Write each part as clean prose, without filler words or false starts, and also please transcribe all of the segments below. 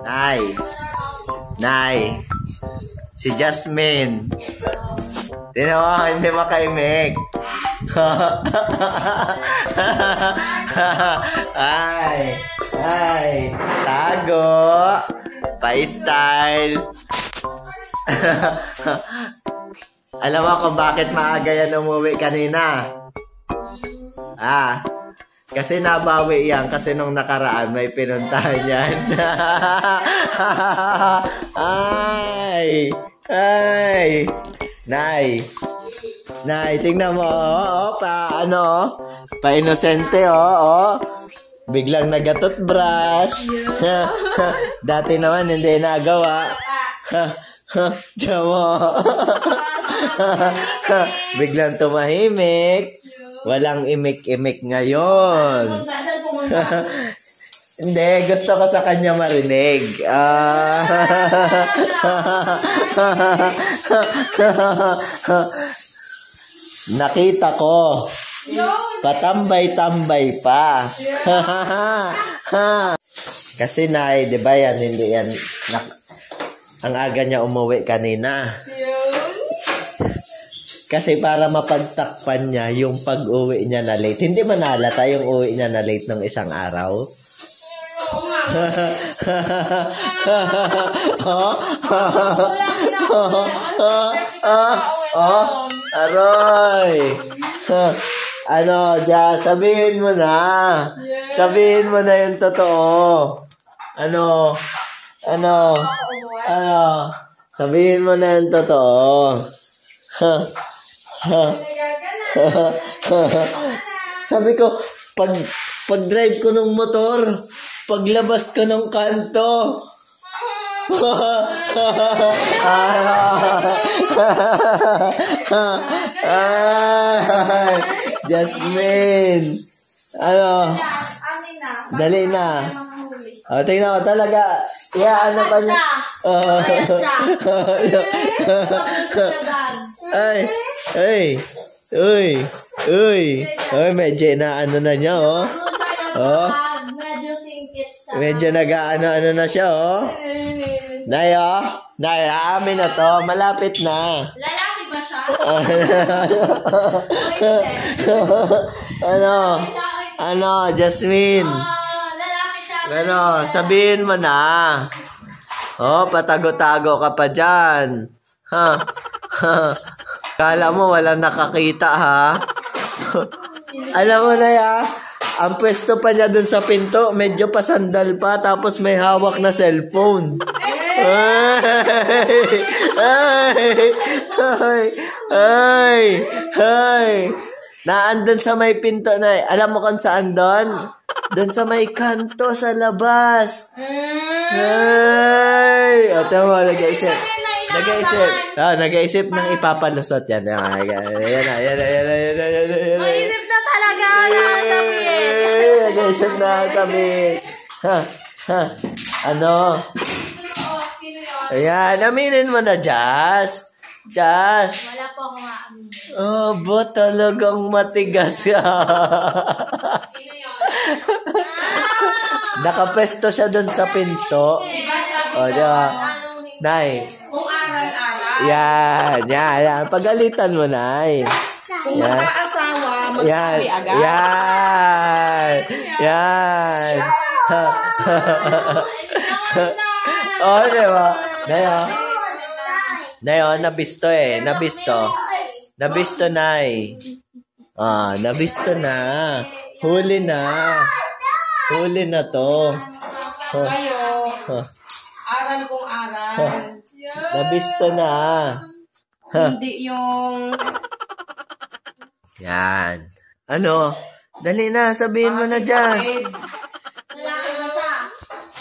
Nay. Nay. Si Jasmine. Tignan mo, hindi makaimik. Ay. Ay. Tago. Pa-style. Alam mo kung bakit maaga yan umuwi kanina? Kasi nabawi yan kasi nung nakaraan may pinuntahan yan. Ay! Ay! Nay! Nay, tingnan mo, pa-inosente, biglang nagatutbrush. Dati naman hindi nagawa. Tiyan mo. Biglang tumahimik. Walang imik-imik ngayon. Hindi, gusto ko sa kanya marinig. Nakita ko. Patambay-tambay pa. Kasi Nay, di ba yan, hindi yan. Ang aga niya umuwi kanina. Kasi para mapagtakpan niya yung pag-uwi niya na late. Hindi man nalata yung uwi niya na late ng isang araw. Aroy! Sabihin mo na. Sabihin mo na yung totoo. Sabihin mo na yung totoo. Sabi ko, pag drive ko ng motor, paglabas ko ng kanto. Jasmine. Dali na. Tingnan ko talaga. Ano pa niya? Medyo na na niya, medyo nag-ano na siya, Nay, amin na to. Malapit na. Lalaki ba siya? Jasmine? Lalaki siya. Sabihin mo na. Patago-tago ka pa dyan. Kala mo walang nakakita, ha? Alam mo na yan, ang pwesto pa niya dun sa pinto, medyo pasandal pa, tapos may hawak na cellphone. Naandun sa may pinto na. Alam mo kung saan doon? Doon sa may kanto sa labas. Tama, nag-iisip. Nag-iisip ng ipapalusot yan. Maisip na talaga na sabihin. Nag-iisip na sabihin. Ayan, aminin mo na, Jas. Wala po akong aamin. Talagang matigas ka. Sino yun? Nakapesto siya doon sa pinto. Nay. Kung aral-aral. Yan. Pagalitan mo, Nay. Kung mag-aasawa, magsabi agad. Yan. Diba? Nay, nabisto Nabisto, Nay. Nabisto na. Huli na to. Kayo, aral kung aral. Nabisto na. Hindi yung... Yan. Dali na, sabihin mo na, Jas. Lalaki ba siya?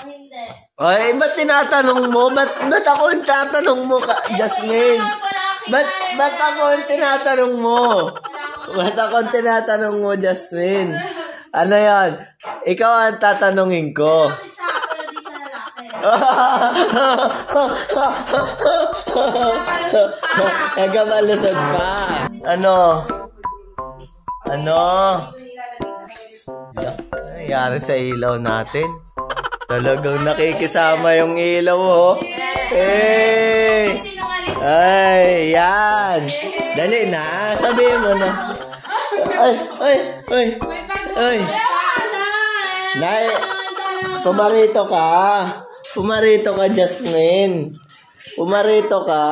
O hindi? Ay, ba't tinatanong mo? Ba't ako yung tatanong mo, Jasmine? Ba't ako yung tinatanong mo? Ba't ako yung tinatanong mo, Jasmine? Ano yan? Ikaw ang tatanungin ko. Lalaki siya, pero di siya lalaki. Nagkamalusot pa. Ano? Nangyari sa ilaw natin? Talagang nakikisama yung ilaw, oh. Eh. Sinungaling. Ay, yan. Dali na. Sabihin mo na. Ay. Ay. Nay, pumarito ka. Pumarito ka, Jasmine. Pumarito ka.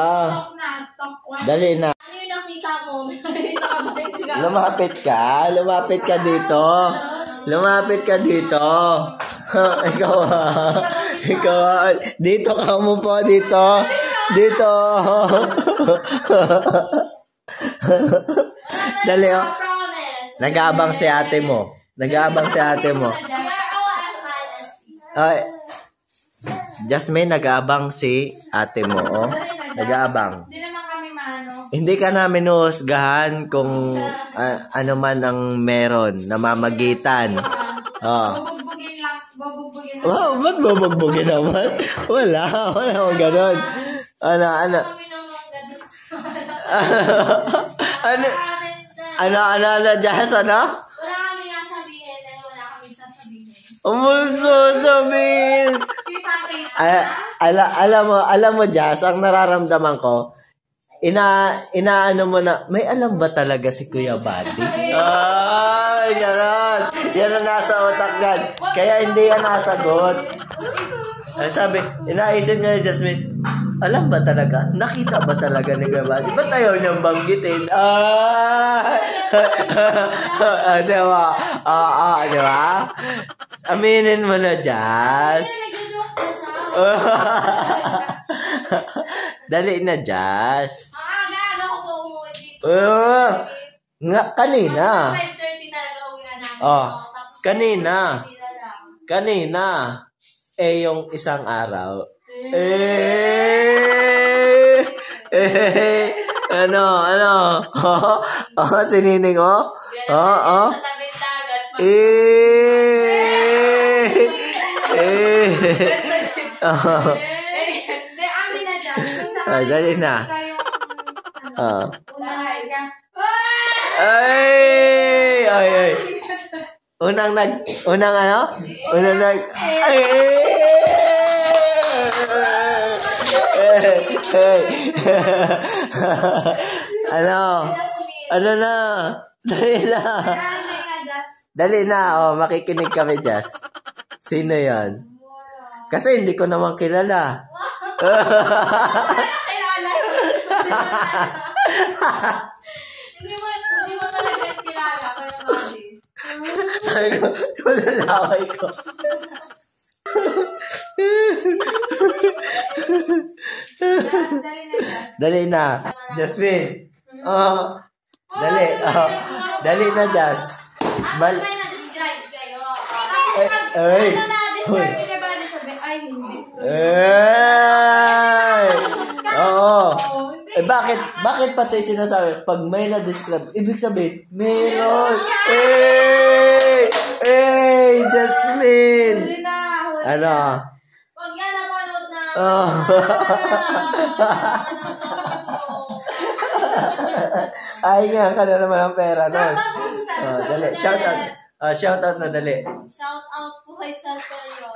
Dali na. Ano yung nakita mo? Nakita ka ba yung sinabi? Lumapit ka. Lumapit ka dito. Lumapit ka dito. Ikaw Ikaw dito ka mo po. Dito. Dito. Dali, oh. Promise. Nag-aabang si ate mo. Nag-aabang si ate mo. Ay. Jasmine, nag-aabang si ate mo, oh. Nag-aabang. Hindi naman kami maano. Hindi ka namin husgahan kung ano man ang meron, namamagitan. Oh. Bubugbugin lang. Bubugbugin lang. Wow, ba't bubugbugin naman? Wala akong ganon. Ano? Kami namangga dun sa... Ano, Jess, ano? Wala kami nga sabihin dahil wala kami sasabihin. Sabihin. Kita. Alam mo, Jess, ang nararamdaman ko, inaano mo na, may alam ba talaga si Kuya Buddy? Ay, gano'n. Yan ang nasa utak yan. Kaya hindi yan nasagot. Ay, sabi, inaisip niya ni Jasmine, alam ba talaga? Nakita ba talaga ni Kuya Buddy? Ba't ayaw niyang banggitin? Diba? Diba? Aminin mo na, Jazz. Nagjojoke na siya. Dali na, Jazz. Aga ko po umuwi dito. Nga, kanina. 5:30 talaga uwi na namin. Oh, Tapos kanina. 5:30 na lang. Kanina. Yung isang araw. Ano? Sinining, oh. Sa tabing dagat. Hindi, amin na dyan. Ay, dali na. Unahan ka. Ay. Unang ano? Ano na? Dali na. Oh, makikinig kami, Jess. Sino yan? Kasi hindi ko naman kilala. Kilala. Hindi mo talaga kilala. Ay, malalaway ko. Dali na. Jasmine. Dali. Dali na, Jas. May na-describe kayo. Ay. Na-describe niya ba sabi? Ay, hindi. Oo. Bakit pati sinasabi, pag may na-describe, ibig sabihin, meron. Jasmine. Ano? Huwag yan napanood na. Ay nga, ka na naman ang pera nun. Dali, shout out. Shout out na dali. Shout out po kay Sir Perio.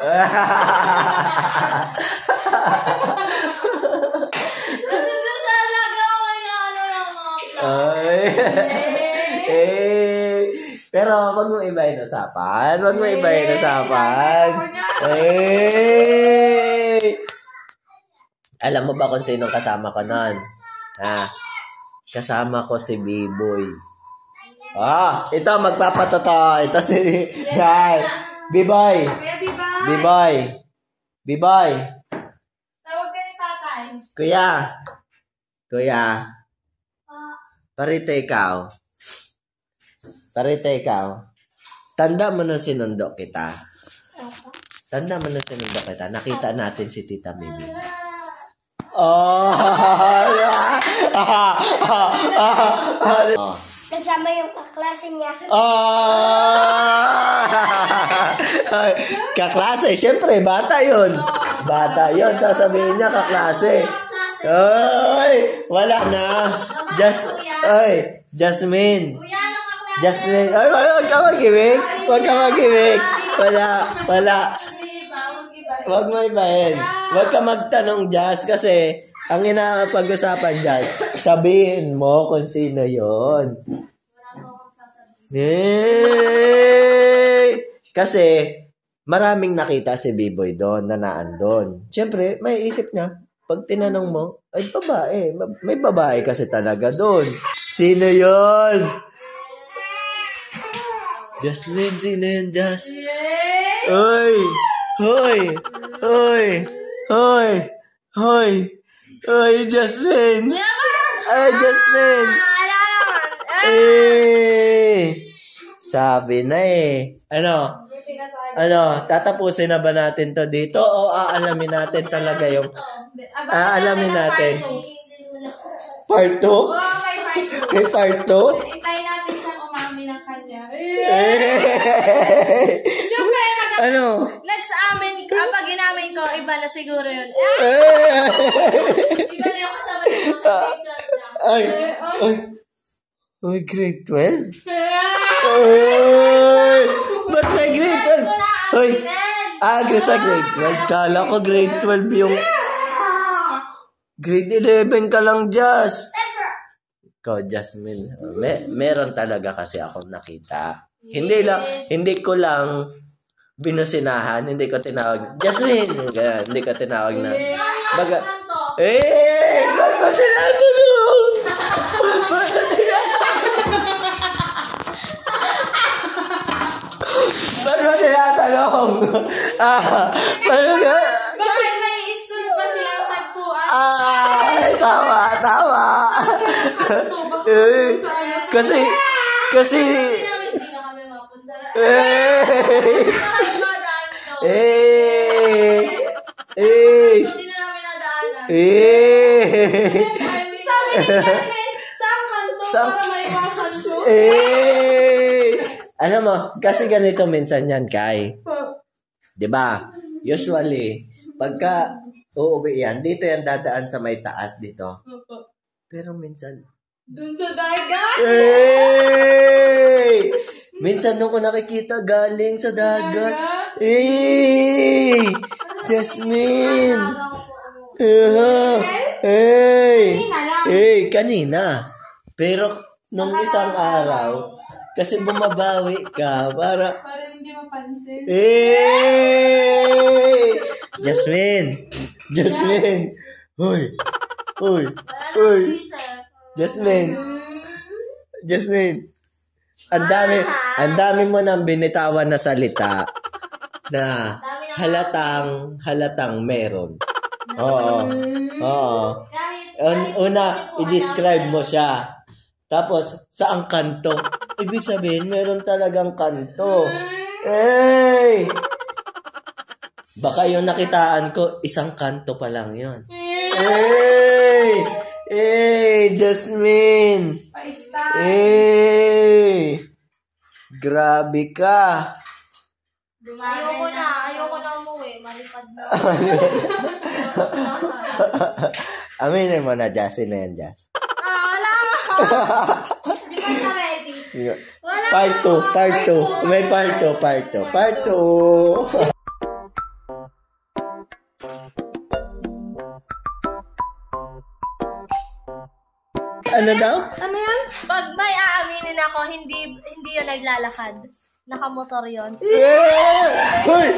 Kasi sa salaga ako na ano ng mga pero wag mo ibahin usapan. Alam mo ba kung sino kasama ko nun? Kasama ko si B-Boy. Ito magpapatotoo. Ito si B-Boy. B-Boy. Tawag kayo tatay. Kuya. Parito ikaw. Tanda mo nung sinundo kita. Nakita natin si Tita Mimi. Kasama yung kaklase niya. Kaklase, siyempre, bata yun. Sasabihin niya, kaklase. Ay, wala na. Jasmine. Ay, wag ka mag-ibig. Wala. Wag mo ibahin. Wag ka magtanong, Jazz, kasi ang inakapag-usapan dyan, sabihin mo kung sino yon. Kasi maraming nakita si B-Boy doon na naandun. Siyempre, may isip niya, pag tinanong mo, ay babae. May babae kasi talaga doon. Sino yon? Jasmine, sino yun, Jas? Hoy! Hoy! Hoy! Hoy! Hoy! Hoy, Jasmine! Ay, Jasmine! Sabi na eh. Ano, tatapusin na ba natin to dito o aalamin natin talaga yung aalamin natin? Part 2? May part 2? Hintayin natin siyang umami ng kanya. Siyempre, Ano? Next amin, pag inamin ko, iba na siguro yun. Iba na yung kasama niyo sa grade 12 na. Ay! Ay, grade 12? Ay! Ba't may grade 12? Ay! Sa grade 12. Kala ko grade 12 yung... Grade 11 ka lang, Jazz. Ikaw, Jasmine. Meron talaga kasi akong nakita. Hindi ko lang binusinahan. Hindi ko tinawag, Jasmine! Hindi ko tinawag na. Baga, ba't mo tinatanong? Ba't mo tinatanong? bakit may isunod pa silang tagpuan? Tama. Kasi, Hindi na kami mapunta. Hindi na namin nadaanan. Sabi ni Carmen, saan kanto para maiwasan siya? Ano mo, kasi ganito minsan yan, Kai. Diba? Usually, pagka uuwi yan, dito yan dadaan sa may taas dito. Pero minsan, Dun sa dagat? minsan nung ko nakikita galing sa dagat. Jasmine! Kanina. Pero nung isang araw, kasi bumabawi ka para Para hindi mapansin. Jasmine! Hoy! Jasmine! Ang dami mo nang binitawan na salita na halatang meron. Oo. Una, i-describe mo siya. Tapos, saang kanto? Ibig sabihin, meron talagang kanto. Baka yung nakitaan ko, isang kanto pa lang yun. Jasmine! Grabe ka! Ayoko na umuwi. Malipad na. Aminin mo na, Jazz. Sino yan, Jazz? Wala ako. Di ba sa ready? Wala Part 2. May part 2. Ano daw? Ano yan? Pag may aaminin ako, hindi yun naglalakad. Nakamotor yun. Yeah! Hoy!